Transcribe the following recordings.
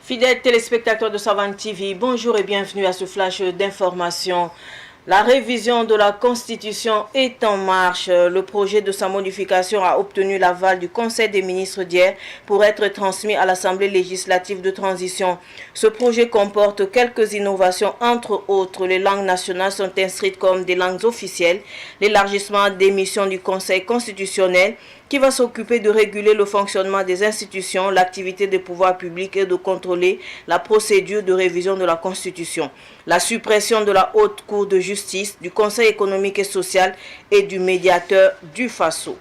Fidèles téléspectateurs de Savane TV, bonjour et bienvenue à ce flash d'information. La révision de la Constitution est en marche. Le projet de sa modification a obtenu l'aval du Conseil des ministres d'hier pour être transmis à l'Assemblée législative de transition. Ce projet comporte quelques innovations, entre autres, les langues nationales sont inscrites comme des langues officielles, l'élargissement des missions du Conseil constitutionnel, qui va s'occuper de réguler le fonctionnement des institutions, l'activité des pouvoirs publics et de contrôler la procédure de révision de la Constitution. La suppression de la Haute Cour de justice, du Conseil économique et social et du médiateur du FASO.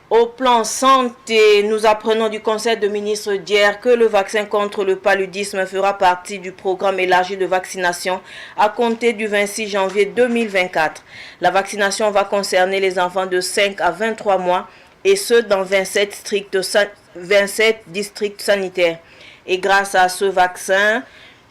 Au plan santé, nous apprenons du Conseil de ministres d'hier que le vaccin contre le paludisme fera partie du programme élargi de vaccination à compter du 26 janvier 2024. La vaccination va concerner les enfants de 5 à 23 mois et ceux dans 27 districts sanitaires. Et grâce à ce vaccin,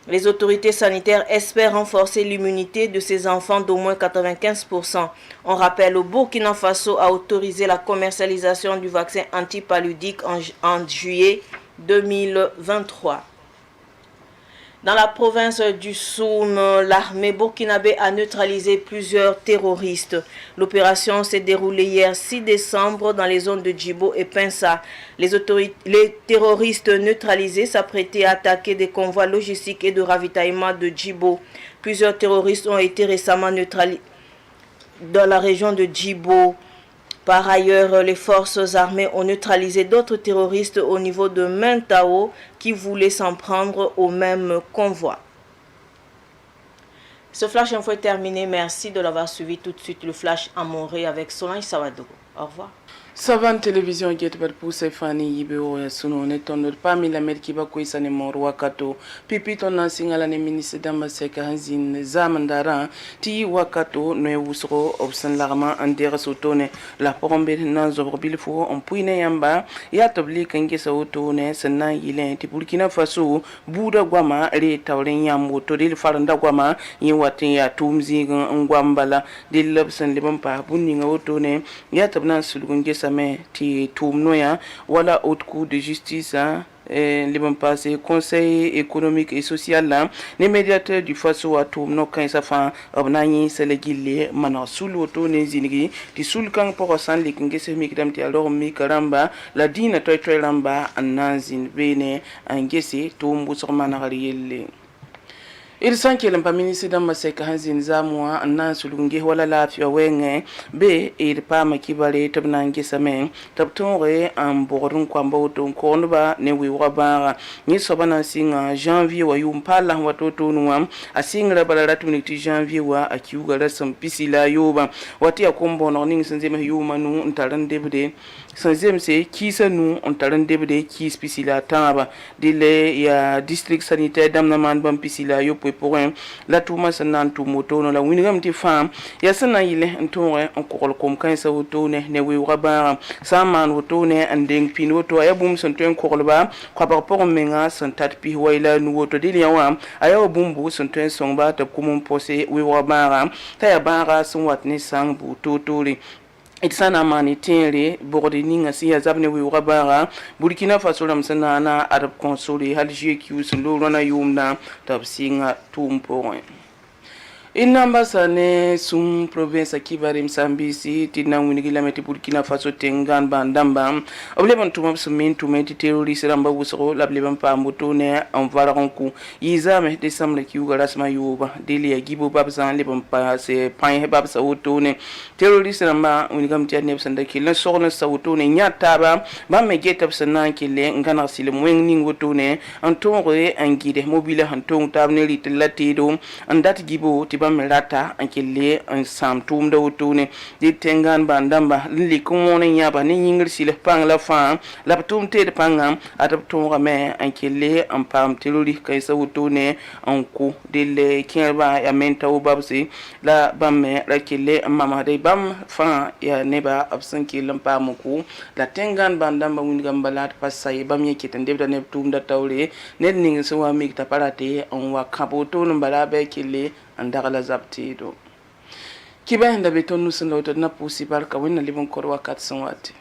les autorités sanitaires espèrent renforcer l'immunité de ces enfants d'au moins 95%. On rappelle, le Burkina Faso a autorisé la commercialisation du vaccin antipaludique en juillet 2023. Dans la province du Soum, l'armée burkinabé a neutralisé plusieurs terroristes. L'opération s'est déroulée hier 6 décembre dans les zones de Djibo et Pinsa. Les terroristes neutralisés s'apprêtaient à attaquer des convois logistiques et de ravitaillement de Djibo. Plusieurs terroristes ont été récemment neutralisés dans la région de Djibo. Par ailleurs, les forces armées ont neutralisé d'autres terroristes au niveau de Mentao qui voulaient s'en prendre au même convoi. Ce flash info est terminé. Merci de l'avoir suivi. Tout de suite le flash à Montré avec Solange Sawadogo. Au revoir. Savane télévision get bar pousse fani yibe o suno ne tonno parmi la mer kiba ko isane mor wakato pipi ton na singala ne ministre dama seka hanzin zamandara ti wakato no wusro obsan larma andere sotone la pombe na zobro bilfo on puine yamba ya tobli kange sauto ne sanna yile ti Burkina Faso buda gwama re tawren yambo to dil faranda gwama yiwatin ya tumzi ngwambala dil lobsan liban pa bunni ngawoto ne ya tabna sulgunge mais ti tournoya wala haute cour de justice les bons passés conseil économique et social là les médiateurs du faso à tourno quand ça fait obnani selegile mana sul auto ne zinigi ti sul kan pour san le kinge se mi kidam ti alors mi karamba la dina toy lamba anazin bene angese tumbu sur mana riyelle. Il sanke lempa ministre dama seka hanzin zamwa annan sulunge wala lafiya wenge be ir pa makibale tabna ngesa men tabtonre en borun kwamba oton konba ne wi wabara ni sobana singa janvier wa yumpala wato tonwa asingra balaratu ni janvier wa akiuga rasam pisila yoba wati akombo no ning sanze me yumanu ntaran debde sanzem se kisa nu ntaran debde kis pisila taba dile ya district sanitaire damna man bam pisila yo pour la touma sanan tout moto no la winigam ti fam ya sana yile ntonre on ko kom kan sa woto ne wi waba saman woto ne andeng pin woto ya bum son ten ko ba ko par rapport menga son tat pi wayla nu woto dil yawa aya bumbu son ten son ba ta kumum posé wi waba ta ya bara son watni sang bu totoli Itsana mani tenre borde ninga siya zabne wi wabara Burkina Faso lam sanana arab console halje ki usulo rona yumna tabsinga tumpo Inamba sane sum province kibari msambisi tina winigila meti Burkina Faso tengan bandamba obleban tuma sumin tumeti terroriste ramba wusro lableban pa motone en valaronku yizame desamle ki uga rasma yuba deli ya gibo babsan leban pa se pan babsa wotone terroriste ramba winigam ti ne sanda kila sorna sa wotone nyataba ba me getab sana kile ngana sile mwen ning wotone antonre angide mobile anton tabne litlatido andat gibo melata ankele en sam tum da wutune di tengan bandamba li kumone nyaba ni yingir sile pang la fa la tum te de pangam atap tum game ankele en pam teluri kaysa wutune anku dile kinba ya menta ubabsi la bamme la kele mama de bam fa ya neba absanki lampa muku la tengan bandamba wingam balat pasay bam yekete debda ne tum da tawle ne ning so wa mi ta parate on wa kaboto no bala be kele andagala zaptido kiba henda beton nusun lawto na pusi barka wonna libon korwa 400 wati